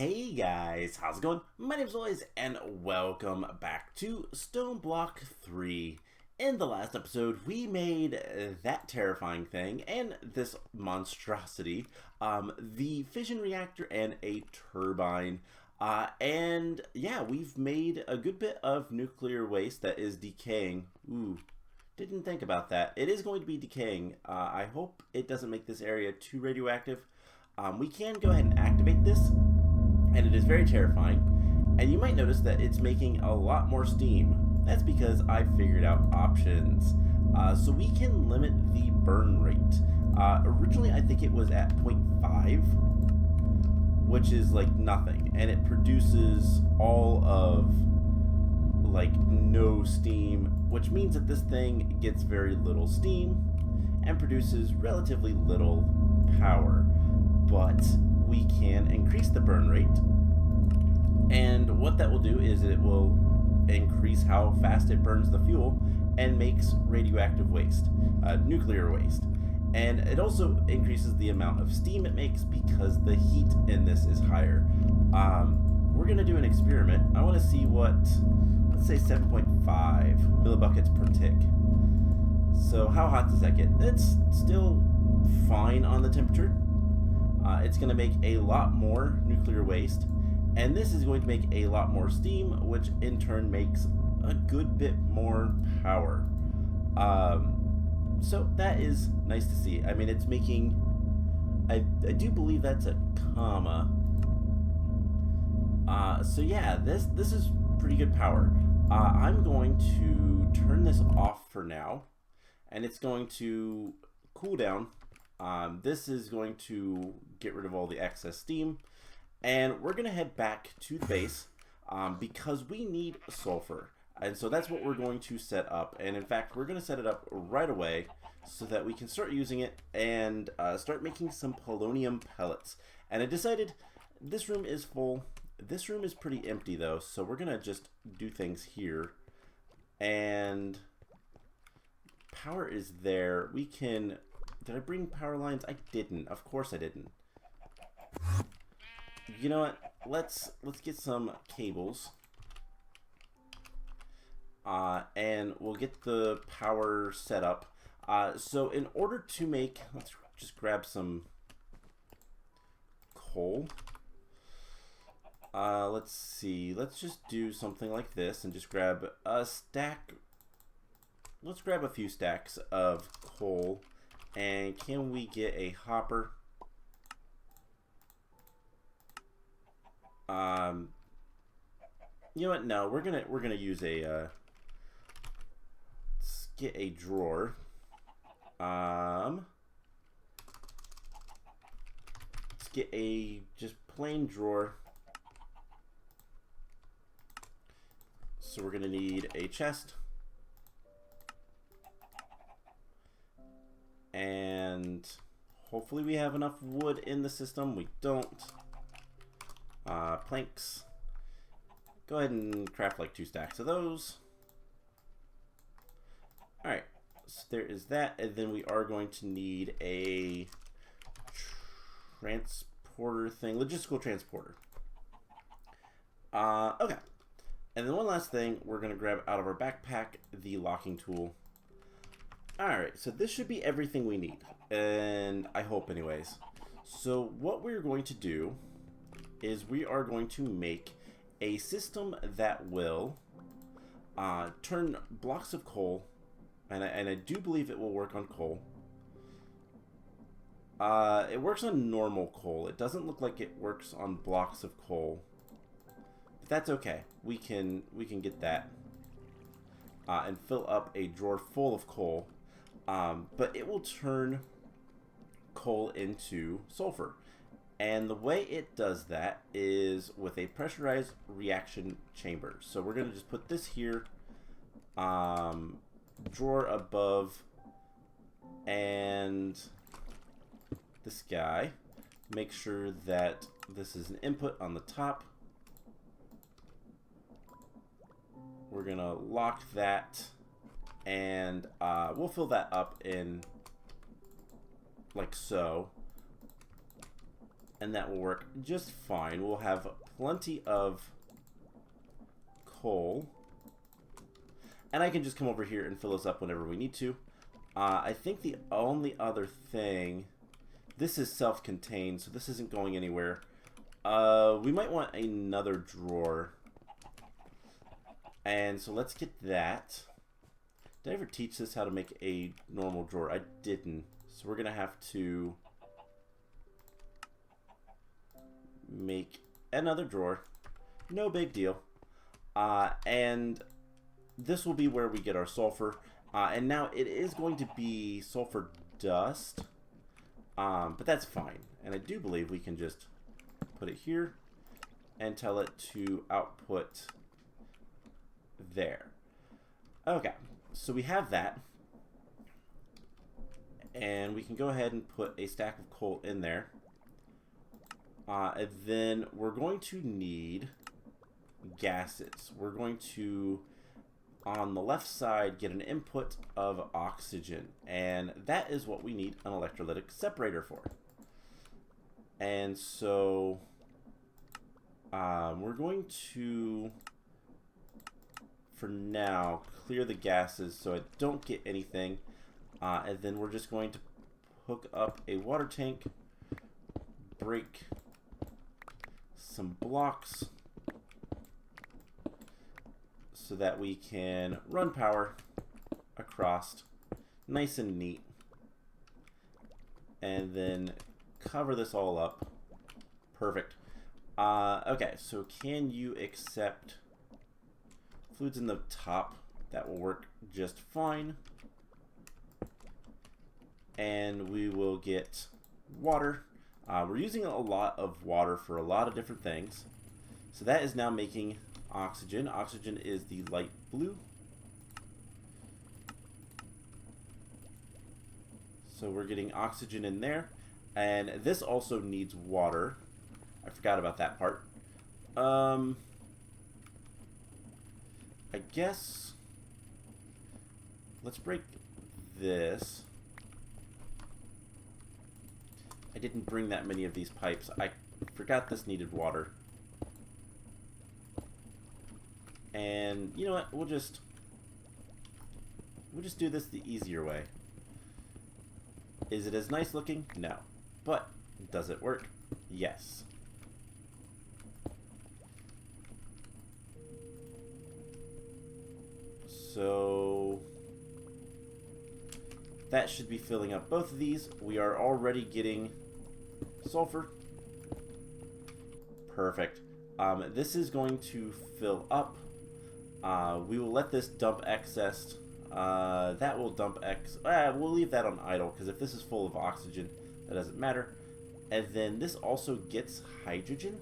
Hey guys, how's it going? My name's Lois and welcome back to Stoneblock 3. In the last episode, we made that terrifying thing and this monstrosity, the fission reactor and a turbine. And yeah, we've made a good bit of nuclear waste that is decaying. Ooh, didn't think about that. It is going to be decaying. I hope it doesn't make this area too radioactive. We can go ahead and activate this, and it is very terrifying. And you might notice that it's making a lot more steam. That's because I figured out options. So we can limit the burn rate. Originally, I think it was at 0.5, which is like nothing. And it produces all of like no steam, which means that this thing gets very little steam and produces relatively little power. But we can increase the burn rate, and what that will do is it will increase how fast it burns the fuel and makes radioactive waste, nuclear waste. And it also increases the amount of steam it makes because the heat in this is higher. We're going to do an experiment. I want to see what, let's say 7.5 millibuckets per tick. So how hot does that get? It's still fine on the temperature. It's going to make a lot more nuclear waste, and this is going to make a lot more steam, which in turn makes a good bit more power. So that is nice to see. I mean, it's making, I do believe that's a comma. So yeah, this is pretty good power. I'm going to turn this off for now, and it's going to cool down. This is going to get rid of all the excess steam, and we're going to head back to the base because we need sulfur, and so that's what we're going to set up. And in fact, we're going to set it up right away so that we can start using it and start making some polonium pellets. And I decided this room is full. This room is pretty empty though, so we're going to just do things here. And power is there. We can... Did I bring power lines? I didn't. Of course I didn't. You know what? Let's get some cables. And we'll get the power set up. So in order to make, let's just grab some coal. Let's see. Let's just do something like this and just grab a stack. Let's grab a few stacks of coal. And can we get a hopper? You know what? No, we're gonna use a let's get a drawer. Let's get a just plain drawer. So we're gonna need a chest. And hopefully we have enough wood in the system. We don't. Planks. Go ahead and craft like 2 stacks of those. Alright, so there is that, and then we are going to need a transporter thing, logistical transporter. Okay. And then one last thing, we're going to grab out of our backpack the locking tool. Alright, so this should be everything we need, and I hope anyways. So what we're going to do is we are going to make a system that will turn blocks of coal, and I do believe it will work on coal. It works on normal coal. It doesn't look like it works on blocks of coal, but that's okay. We can get that and fill up a drawer full of coal. But it will turn coal into sulfur. And the way it does that is with a pressurized reaction chamber. So we're going to just put this here, drawer above, and this guy. Make sure that this is an input on the top. We're going to lock that. And we'll fill that up in like so. and that will work just fine. We'll have plenty of coal, and I can just come over here and fill this up whenever we need to. I think the only other thing, this is self-contained, so this isn't going anywhere. We might want another drawer, and so let's get that. Did I ever teach this how to make a normal drawer? I didn't, so we're gonna have to make another drawer. No big deal. And this will be where we get our sulfur. And now it is going to be sulfur dust, but that's fine. And I do believe we can just put it here and tell it to output there. Okay, so we have that. And we can go ahead and put a stack of coal in there. And then we're going to need gases. We're going to, on the left side, get an input of oxygen, and that is what we need an electrolytic separator for. And so we're going to, for now, clear the gases so I don't get anything, and then we're just going to hook up a water tank, break some blocks so that we can run power across nice and neat, and then cover this all up. Perfect. Okay, so can you accept fluids in the top? That will work just fine. And we will get water. We're using a lot of water for a lot of different things. So that is now making oxygen. Oxygen is the light blue. So we're getting oxygen in there. And this also needs water. I forgot about that part. I guess let's break this. I didn't bring that many of these pipes. I forgot this needed water. And you know what? We'll just do this the easier way. Is it as nice looking? No. But does it work? Yes. So that should be filling up both of these. We are already getting sulfur. Perfect. This is going to fill up. We will let this dump excess. That will dump we'll leave that on idle, because if this is full of oxygen, that doesn't matter. And then this also gets hydrogen.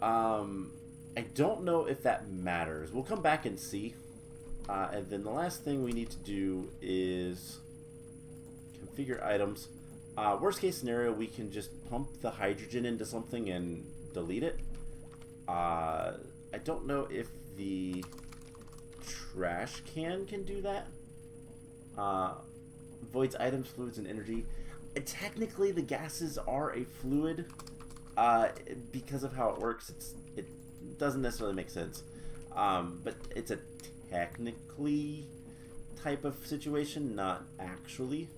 I don't know if that matters. We'll come back and see. And then the last thing we need to do is configure items. Worst case scenario, we can just pump the hydrogen into something and delete it. I don't know if the trash can do that. Voids items, fluids, and energy. Technically, the gases are a fluid. Because of how it works, it doesn't necessarily make sense. But it's a technically type of situation, not actually.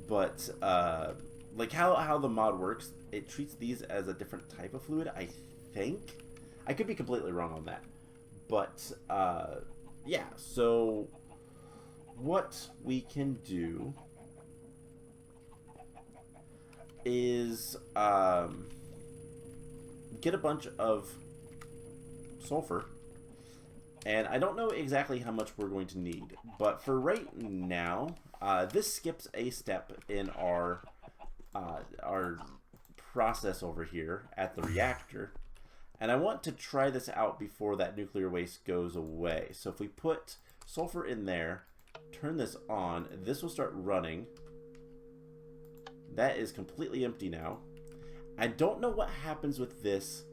But like how the mod works, it treats these as a different type of fluid, I think. I could be completely wrong on that. But yeah, so what we can do is get a bunch of sulfur. And I don't know exactly how much we're going to need, but for right now, this skips a step in our process over here at the reactor. And I want to try this out before that nuclear waste goes away. So if we put sulfur in there, turn this on, this will start running. That is completely empty now. I don't know what happens with this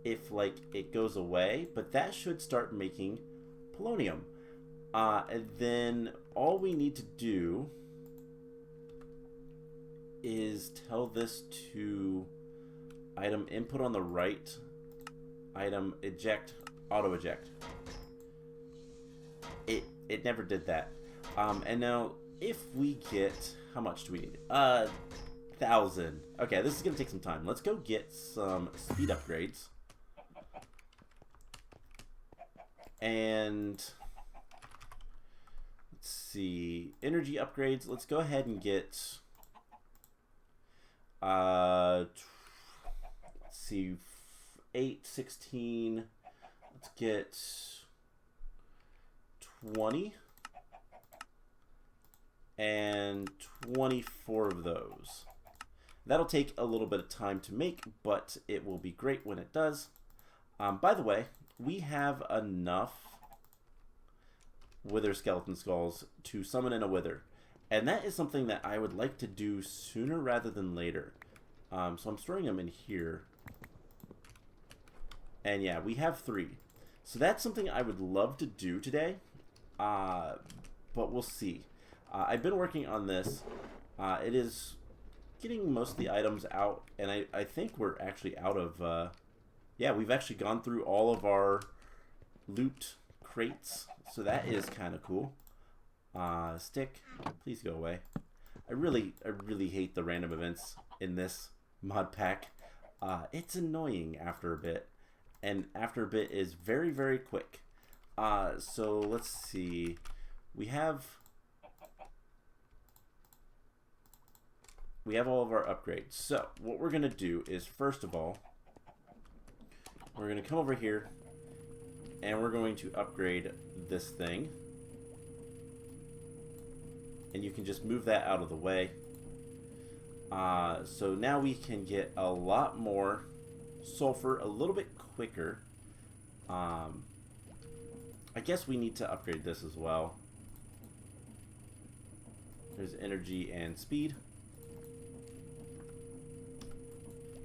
if like it goes away, but that should start making polonium. And then all we need to do is tell this to item input on the right, item eject, auto eject. It never did that. And now if we get, how much do we need? 1,000. Okay, this is gonna take some time. Let's go get some speed upgrades. And let's see, energy upgrades. Let's go ahead and get let's see, 8, 16. Let's get 20 and 24 of those. That'll take a little bit of time to make, but it will be great when it does. By the way, we have enough wither skeleton skulls to summon in a wither, and that is something that I would like to do sooner rather than later. So I'm storing them in here, and yeah, we have 3. So that's something I would love to do today, but we'll see. I've been working on this. It is getting most of the items out, and I think we're actually out of, yeah, we've actually gone through all of our loot crates, so that is kind of cool. Stick, please go away. I really hate the random events in this mod pack. It's annoying after a bit, and after a bit is very, very quick. So let's see. We have all of our upgrades. So what we're gonna do is, first of all, we're gonna come over here and we're going to upgrade this thing, and you can just move that out of the way. So now we can get a lot more sulfur a little bit quicker. I guess we need to upgrade this as well. There's energy and speed.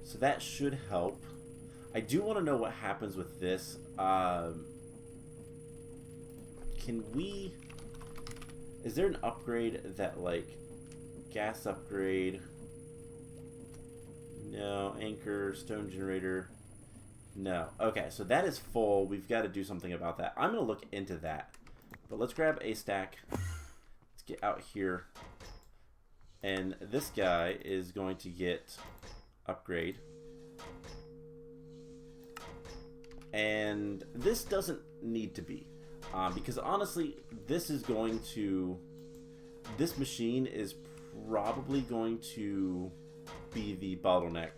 So that should help. I do want to know what happens with this. Can we... Is there an upgrade that, like, gas upgrade? No. Anchor, stone generator. No. Okay, so that is full. We've got to do something about that. I'm going to look into that. But let's grab a stack. Let's get out here. And this guy is going to get upgrade. And this doesn't need to be. Because honestly, this machine is probably going to be the bottleneck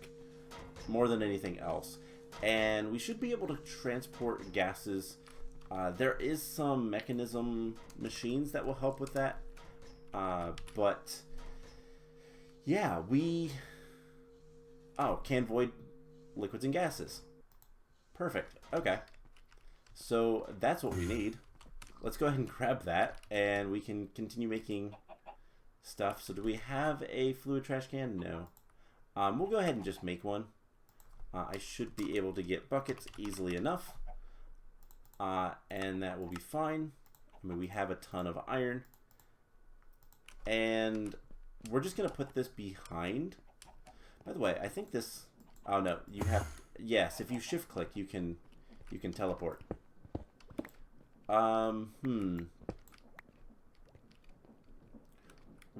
more than anything else. And we should be able to transport gases. There is some mechanism machines that will help with that. But yeah, can void liquids and gases. Perfect. Okay. So that's what we need. Let's go ahead and grab that, and we can continue making stuff. So do we have a fluid trash can? No. We'll go ahead and just make one. I should be able to get buckets easily enough. And that will be fine. I mean, we have a ton of iron. And we're just going to put this behind. By the way, I think this... Oh, no. You have... Yes, if you shift click, you can teleport.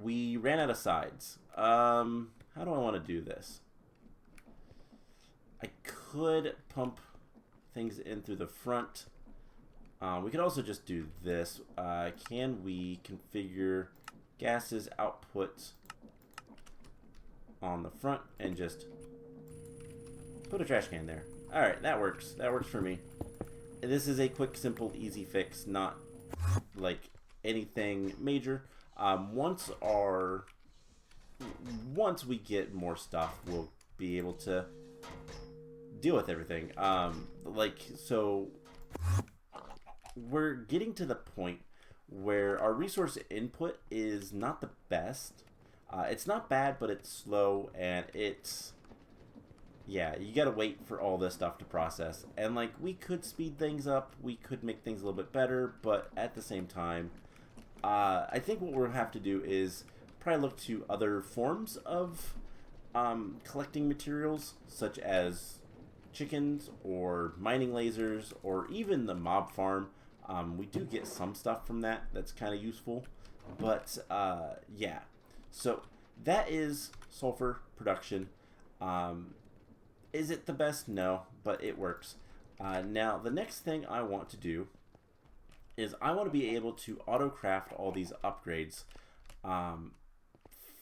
We ran out of sides. How do I want to do this? I could pump things in through the front. We could also just do this. Can we configure gases output on the front and just put a trash can there? Alright, that works. That works for me. This is a quick, simple, easy fix, not like anything major. Once we get more stuff, we'll be able to deal with everything. So we're getting to the point where our resource input is not the best. It's not bad, but it's slow, and it's... Yeah, you gotta wait for all this stuff to process. And, like, we could speed things up, we could make things a little bit better, but at the same time, I think what we'll have to do is probably look to other forms of collecting materials, such as chickens or mining lasers or even the mob farm. We do get some stuff from that that's kind of useful, but yeah. So that is sulfur production. Is it the best? No, but it works. Now the next thing I want to do is I want to be able to auto craft all these upgrades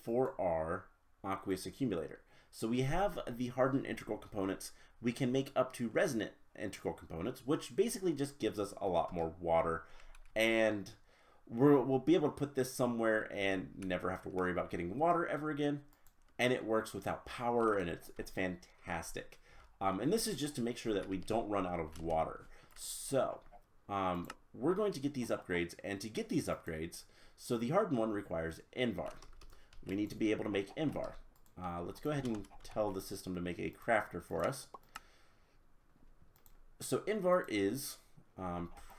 for our aqueous accumulator. So we have the hardened integral components. We can make up to resonant integral components, which basically just gives us a lot more water, and we'll be able to put this somewhere and never have to worry about getting water ever again. And it works without power, and it's fantastic. And this is just to make sure that we don't run out of water. So we're going to get these upgrades, and to get these upgrades, so the hardened one requires Invar. We need to be able to make Invar. Let's go ahead and tell the system to make a crafter for us. So Invar is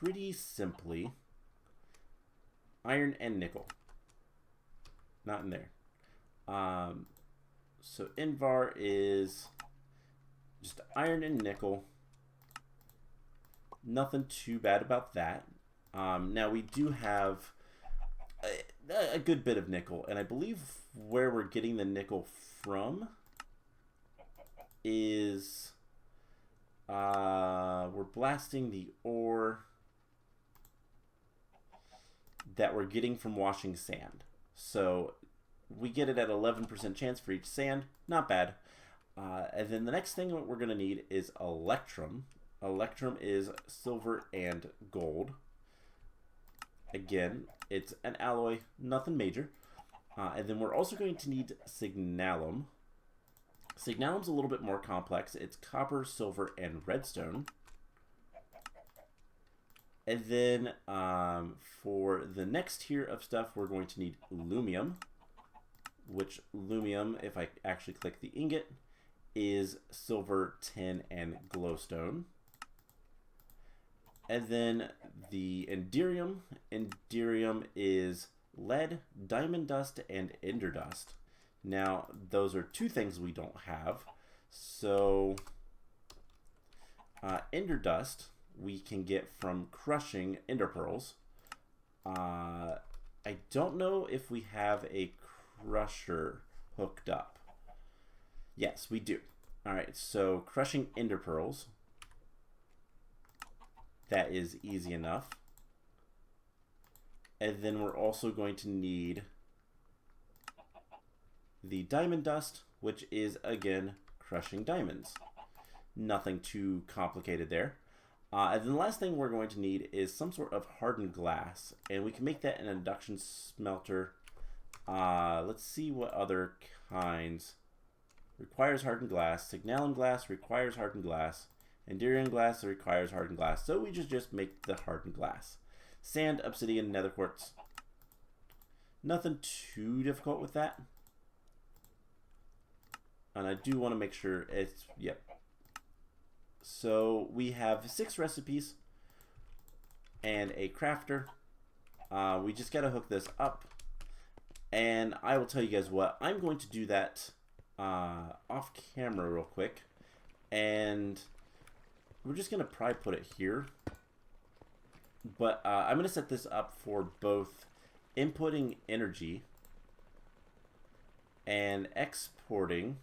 pretty simply iron and nickel. Not in there. So Invar is just iron and nickel. Nothing too bad about that. Now we do have a good bit of nickel, and I believe where we're getting the nickel from is we're blasting the ore that we're getting from washing sand. So we get it at 11% chance for each sand. Not bad. And then the next thing that we're going to need is electrum. Electrum is silver and gold. Again, it's an alloy, nothing major. And then we're also going to need signalum. Signalum's a little bit more complex. It's copper, silver, and redstone. And then for the next tier of stuff, we're going to need lumium, which lumium, if I actually click the ingot, is silver, tin, and glowstone. And then the enderium. Enderium is lead, diamond dust, and ender dust. Now, those are two things we don't have. So, ender dust we can get from crushing ender pearls. I don't know if we have a crusher hooked up. Yes, we do. Alright, so crushing ender pearls. That is easy enough. And then we're also going to need the diamond dust, which is, again, crushing diamonds. Nothing too complicated there. And then the last thing we're going to need is some sort of hardened glass. And we can make that an induction smelter. Let's see what other kinds. Requires hardened glass. Signalum glass requires hardened glass. Enderium glass requires hardened glass. So we just make the hardened glass. Sand, obsidian, nether quartz. Nothing too difficult with that. And I do want to make sure it's, yep. So we have 6 recipes and a crafter. We just got to hook this up. And I will tell you guys what, I'm going to do that off camera real quick. And we're just going to probably put it here. But I'm going to set this up for both inputting energy and exporting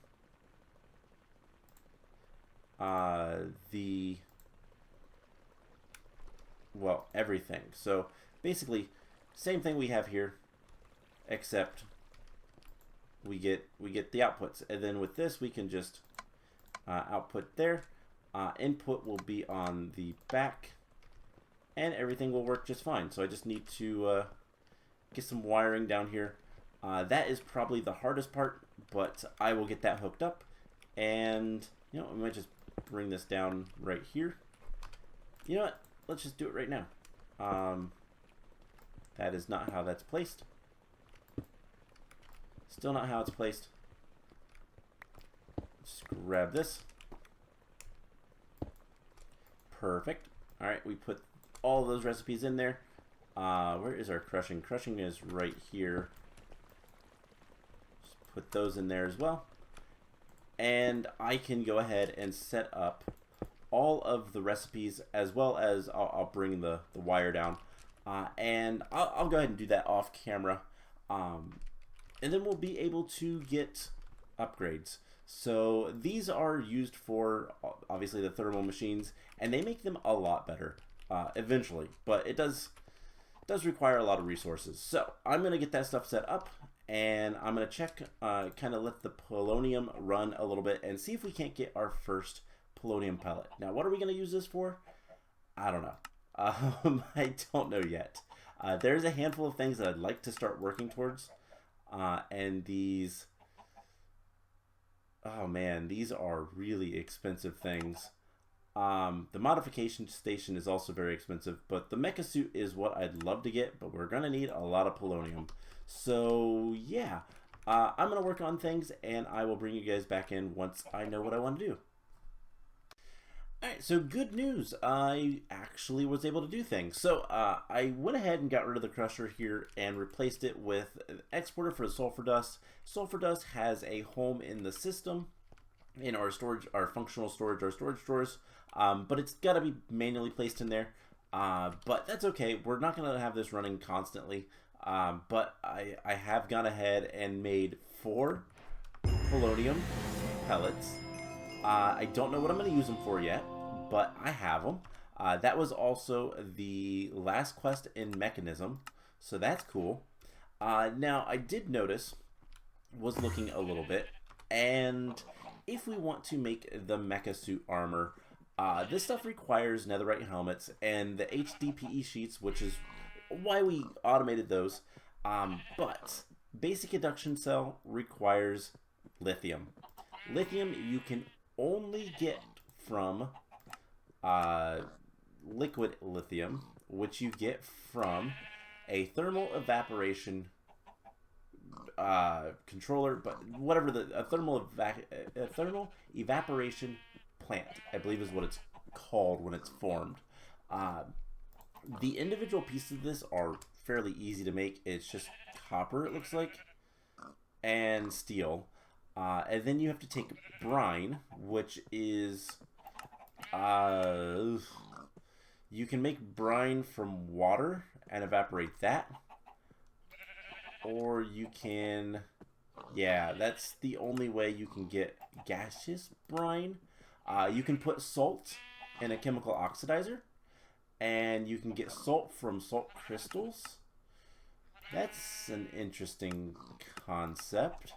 everything. So basically, same thing we have here, except we get the outputs, and then with this we can just output there. Input will be on the back, and everything will work just fine. So I just need to get some wiring down here. That is probably the hardest part, but I will get that hooked up. And you know, I might just bring this down right here. You know what? Let's just do it right now. That is not how that's placed. Still not how it's placed. Just grab this. Perfect. Alright, we put all those recipes in there. Where is our crushing? Crushing is right here. put those in there as well. And I can go ahead and set up all of the recipes, as well as I'll bring the wire down. And I'll go ahead and do that off camera. And then we'll be able to get upgrades. So these are used for, obviously, the thermal machines, and they make them a lot better eventually. But it does require a lot of resources. So I'm going to get that stuff set up, and I'm going to check, kind of let the polonium run a little bit and see if we can't get our first polonium pellet. Now, what are we going to use this for? I don't know. I don't know yet. There's a handful of things that I'd like to start working towards. And these, oh man, these are really expensive things. The modification station is also very expensive, but the mecha suit is what I'd love to get, but we're going to need a lot of polonium. So yeah, I'm going to work on things, and I will bring you guys back in once I know what I want to do. Alright, so good news. I actually was able to do things. So I went ahead and got rid of the crusher here and replaced it with an exporter for the sulfur dust. Sulfur dust has a home in the system, in our storage, our functional storage, our storage drawers, but it's got to be manually placed in there. But that's okay. We're not going to have this running constantly. But I have gone ahead and made 4 polonium pellets. I don't know what I'm going to use them for yet, but I have them. That was also the last quest in Mechanism, so that's cool. Now, I did notice, was looking a little bit, and if we want to make the mecha suit armor, this stuff requires netherite helmets and the HDPE sheets, which is why we automated those. But basic induction cell requires lithium. Lithium you can only get from liquid lithium, which you get from a thermal evaporation controller, but whatever, a thermal evaporation plant, I believe is what it's called when it's formed. The individual pieces of this are fairly easy to make. It's just copper, it looks like, and steel. And then you have to take brine, which is, you can make brine from water and evaporate that. Or you can, yeah, that's the only way you can get gaseous brine. You can put salt in a chemical oxidizer, and you can get salt from salt crystals. That's an interesting concept.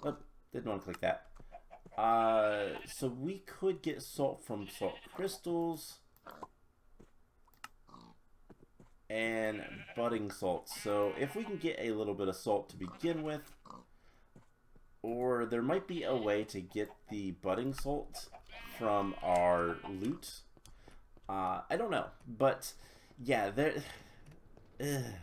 Oh, didn't want to click that. So we could get salt from salt crystals and budding salt. So if we can get a little bit of salt to begin with, or there might be a way to get the budding salt from our loot. I don't know, but yeah, there. The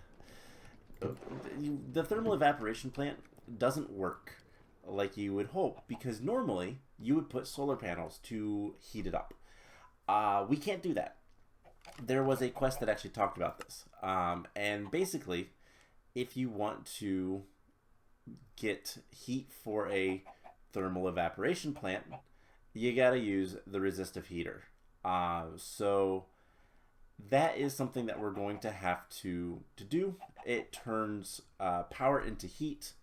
thermal evaporation plant doesn't work like you would hope, because normally you would put solar panels to heat it up. We can't do that. There was a quest that actually talked about this, and basically, if you want to get heat for a thermal evaporation plant, you gotta use the resistive heater. So that is something that we're going to have to do. It turns power into heat,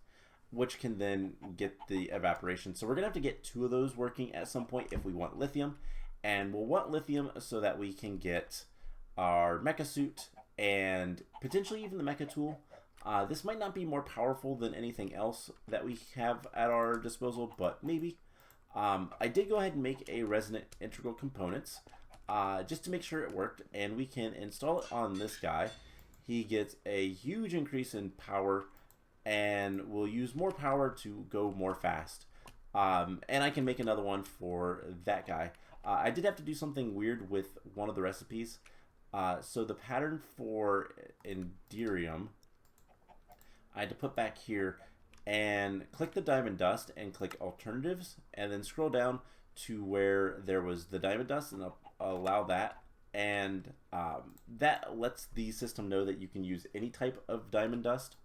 which can then get the evaporation. So we're gonna have to get 2 of those working at some point if we want lithium, and we'll want lithium so that we can get our mecha suit and potentially even the mecha tool. This might not be more powerful than anything else that we have at our disposal, but maybe. I did go ahead and make a resonant integral components just to make sure it worked, and we can install it on this guy. He gets a huge increase in power, and we'll use more power to go more fast. And I can make another one for that guy. I did have to do something weird with one of the recipes. So the pattern for Enderium, I had to put back here and click the diamond dust and click alternatives, and then scroll down to where there was the diamond dust and allow that. And that lets the system know that you can use any type of diamond dust.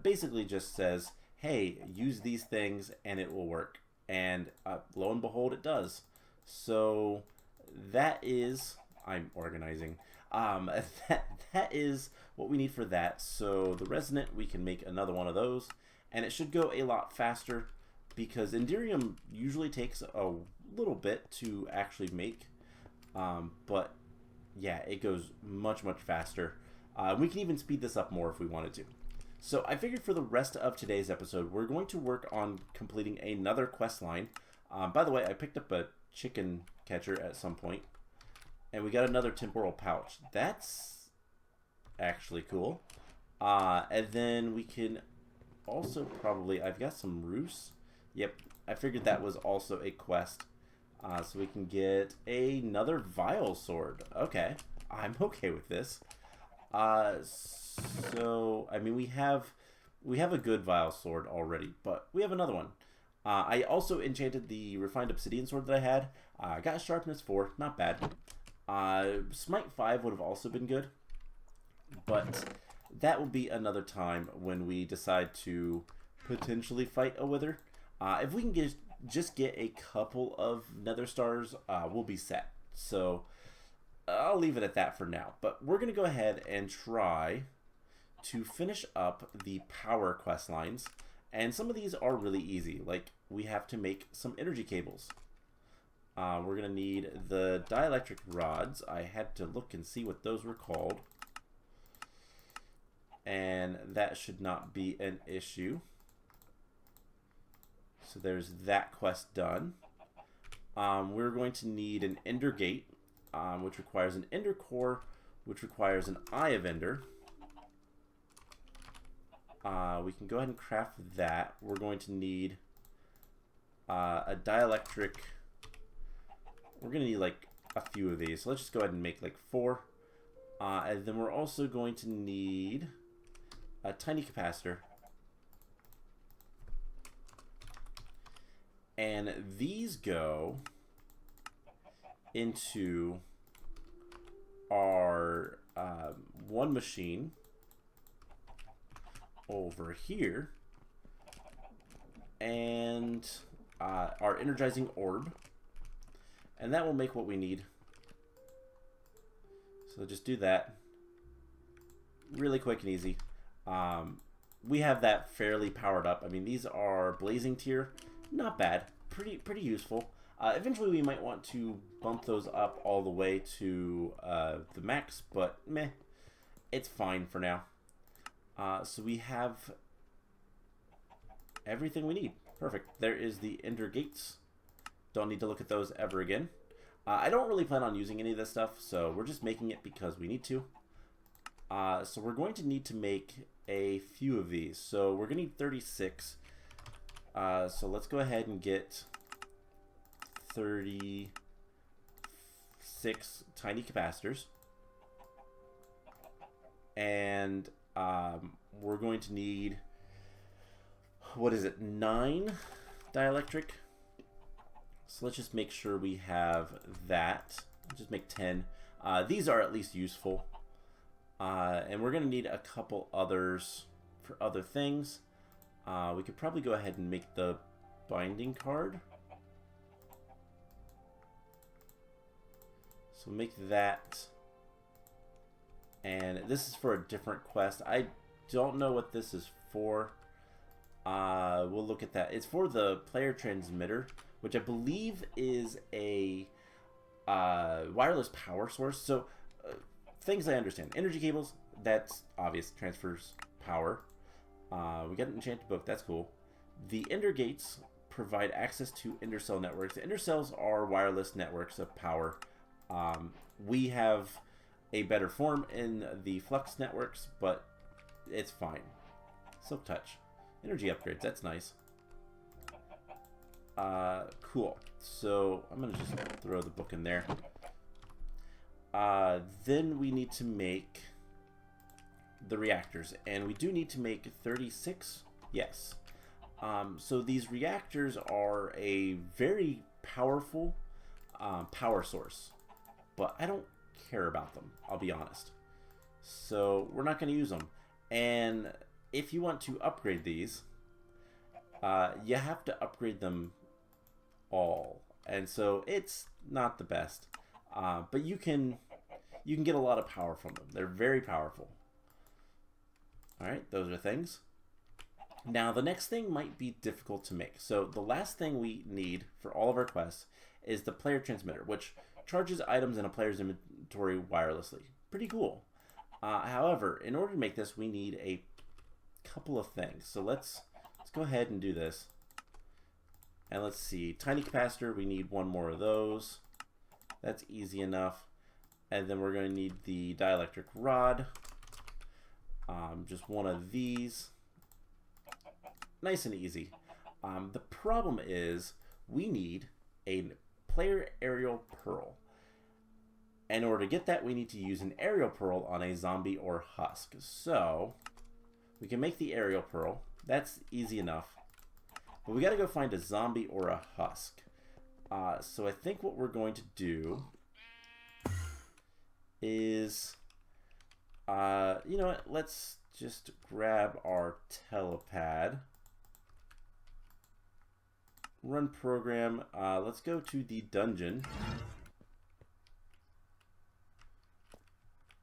Basically just says, hey, use these things and it will work. And lo and behold, it does. So that is, I'm organizing. Um, that is what we need for that. So the resonant, we can make another one of those, and it should go a lot faster because Enderium usually takes a little bit to actually make. But yeah, it goes much faster. We can even speed this up more if we wanted to. So I figured for the rest of today's episode, we're going to work on completing another quest line. By the way, I picked up a chicken catcher at some point, and we got another temporal pouch. That's actually cool. And then we can also probably, I've got some roofs. Yep, I figured that was also a quest. So we can get another vial sword. Okay, I'm okay with this. So I mean, we have a good vial sword already, but we have another one. I also enchanted the refined obsidian sword that I had. I got sharpness 4, not bad. Smite 5 would have also been good, but that will be another time when we decide to potentially fight a wither. If we can just get a couple of nether stars, we'll be set. So I'll leave it at that for now. But we're going to go ahead and try to finish up the power quest lines. And some of these are really easy. Like, we have to make some energy cables. We're going to need the dielectric rods. I had to look and see what those were called. And that should not be an issue. So there's that quest done. We're going to need an ender gate, which requires an ender core, which requires an eye of ender. We can go ahead and craft that. We're going to need a dielectric. We're going to need like a few of these. So let's just go ahead and make like 4. And then we're also going to need a tiny capacitor. And these go into our one machine over here, and our energizing orb, and that will make what we need. So just do that really quick and easy. We have that fairly powered up. I mean, these are blazing tier, not bad, pretty useful. Eventually we might want to bump those up all the way to the max, but meh, it's fine for now. So we have everything we need. Perfect. There is the ender gates. Don't need to look at those ever again. I don't really plan on using any of this stuff, so we're just making it because we need to. So we're going to need to make a few of these. So we're going to need 36. So let's go ahead and get 36 tiny capacitors. And we're going to need, what is it, 9 dielectric. So let's just make sure we have that. Just make 10. These are at least useful. And we're going to need a couple others for other things. We could probably go ahead and make the binding card. So make that. And this is for a different quest. I don't know what this is for. We'll look at that. It's for the player transmitter, which I believe is a wireless power source. So things I understand. Energy cables, that's obvious. Transfers power. We got an enchanted book. That's cool. The ender gates provide access to ender cell networks. The ender cells are wireless networks of power. We have a better form in the flux networks, but it's fine. Silk touch. Energy upgrades. That's nice. Cool. So I'm going to just throw the book in there. Then we need to make the reactors, and we do need to make 36. Yes. So these reactors are a very powerful power source, but I don't care about them, I'll be honest. So we're not going to use them. And if you want to upgrade these, you have to upgrade them all, and so it's not the best. But you can get a lot of power from them. They're very powerful. All right, those are things. Now the next thing might be difficult to make. So the last thing we need for all of our quests is the player transmitter, which charges items in a player's inventory wirelessly. Pretty cool. However, in order to make this, we need a couple of things. So let's go ahead and do this. And let's see, tiny capacitor, we need one more of those. That's easy enough. And then we're going to need the dielectric rod. Just one of these. Nice and easy. The problem is we need a player aerial pearl. In order to get that, we need to use an aerial pearl on a zombie or husk. So we can make the aerial pearl. That's easy enough. But we got to go find a zombie or a husk. So I think what we're going to do is, you know what? Let's just grab our telepad. Run program. Let's go to the dungeon.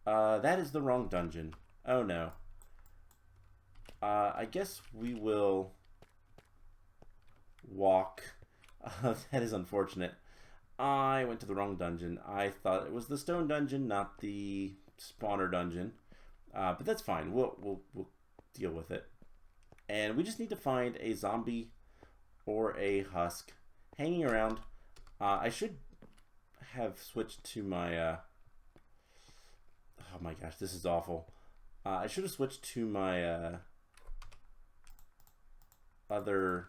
That is the wrong dungeon. Oh no. I guess we will walk. That is unfortunate. I went to the wrong dungeon. I thought it was the stone dungeon, not the spawner dungeon. But that's fine. We'll deal with it. And we just need to find a zombie or a husk hanging around. I should have switched to my oh my gosh, this is awful. I should have switched to my other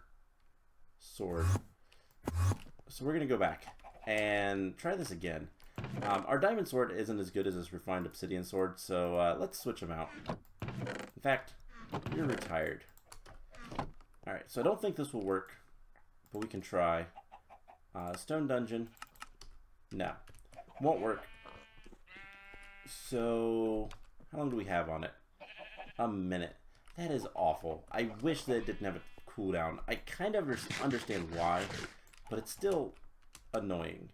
sword. So we're gonna go back and try this again. Our diamond sword isn't as good as this refined obsidian sword, so let's switch them out. In fact, you're retired. Alright, so I don't think this will work, but we can try. Stone dungeon. No, won't work. So, how long do we have on it? A minute. That is awful. I wish that it didn't have a cooldown. I kind of understand why, but it's still annoying.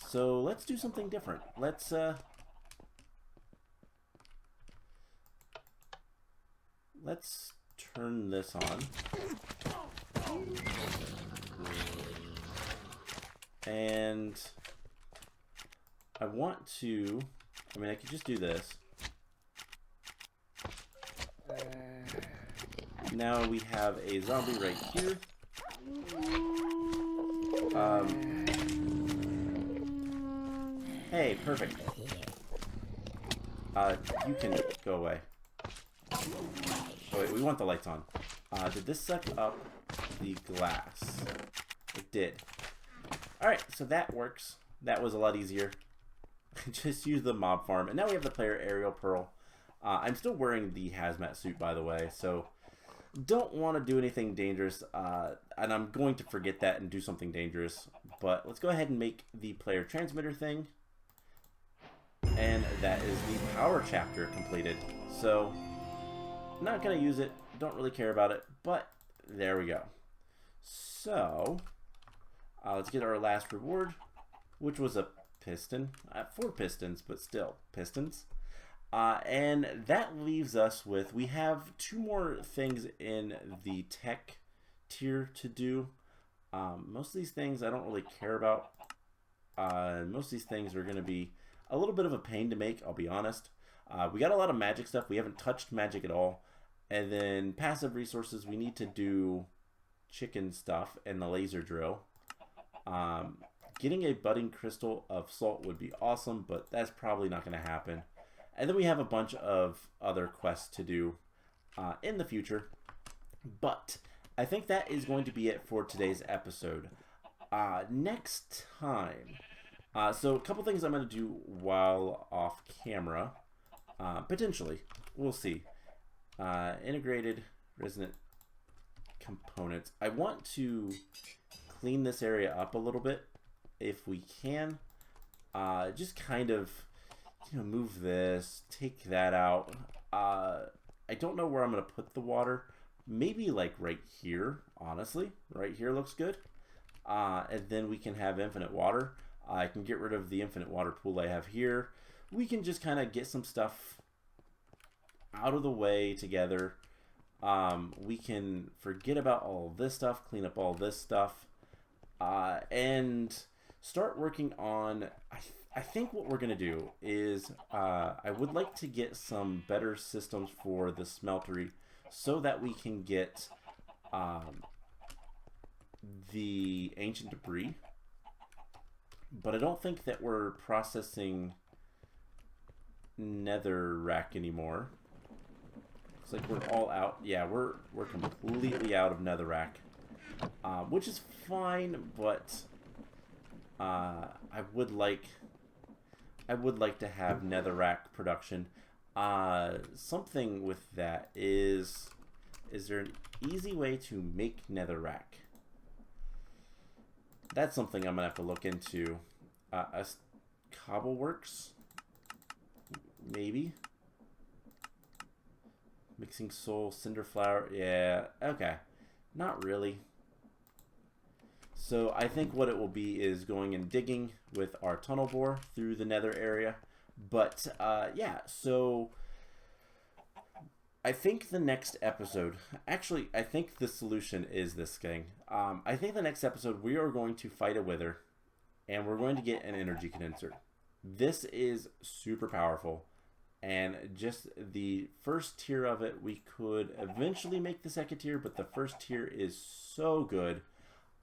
So let's do something different. Let's turn this on. And I want to, I mean, I could just do this. Now we have a zombie right here. Hey, perfect. You can go away. Oh wait, we want the lights on. Did this suck up the glass? It did. Alright, so that works. That was a lot easier. Just use the mob farm. And now we have the player aerial pearl. I'm still wearing the hazmat suit, by the way, so don't want to do anything dangerous. And I'm going to forget that and do something dangerous. But let's go ahead and make the player transmitter thing. And that is the power chapter completed. So, not going to use it. Don't really care about it. But, there we go. So, let's get our last reward, which was a piston. 4 pistons, but still, pistons. And that leaves us with, we have 2 more things in the tech tier to do. Most of these things I don't really care about. Most of these things are going to be a little bit of a pain to make, I'll be honest. We got a lot of magic stuff. We haven't touched magic at all. And then passive resources, we need to do chicken stuff and the laser drill. Getting a budding crystal of salt would be awesome, but that's probably not going to happen. And then we have a bunch of other quests to do in the future. But I think that is going to be it for today's episode. Next time, so a couple things I'm going to do while off camera. Potentially. We'll see. Integrated resonant components. I want to clean this area up a little bit if we can. Just kind of, you know, move this, take that out. I don't know where I'm going to put the water, Maybe like right here, honestly. Right here looks good. And then we can have infinite water. I can get rid of the infinite water pool I have here. We can just kind of get some stuff out of the way together. We can forget about all this stuff, clean up all this stuff, and start working on... I think what we're going to do is I would like to get some better systems for the smeltery so that we can get the ancient debris. But I don't think that we're processing netherrack anymore. Looks like we're all out. Yeah, we're completely out of netherrack, which is fine. But I would like to have netherrack production. Something with that is there an easy way to make netherrack? That's something I'm gonna have to look into. Cobbleworks, maybe. Mixing soul, cinder flour. Yeah, okay. Not really. So I think what it will be is going and digging with our tunnel bore through the nether area. But yeah, so I think the next episode, actually I think the solution is this thing. I think the next episode we are going to fight a wither and we're going to get an energy condenser. This is super powerful. And just the first tier of it, we could eventually make the second tier, but the first tier is so good.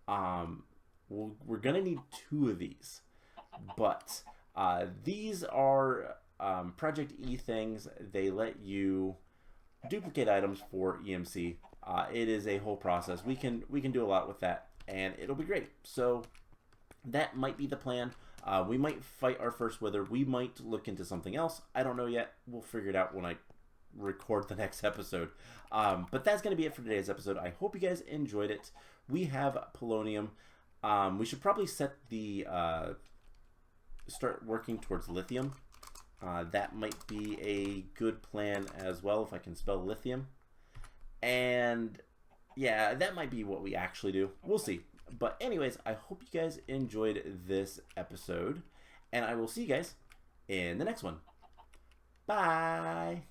We're gonna need 2 of these, but these are Project E things. They let you duplicate items for EMC. It is a whole process. We can do a lot with that, and it'll be great. So that might be the plan. We might fight our first wither. We might look into something else. I don't know yet. We'll figure it out when I record the next episode. But that's going to be it for today's episode. I hope you guys enjoyed it. We have polonium. We should probably set the start working towards lithium. That might be a good plan as well if I can spell lithium. And yeah, that might be what we actually do. We'll see. But anyways, I hope you guys enjoyed this episode, and I will see you guys in the next one. Bye!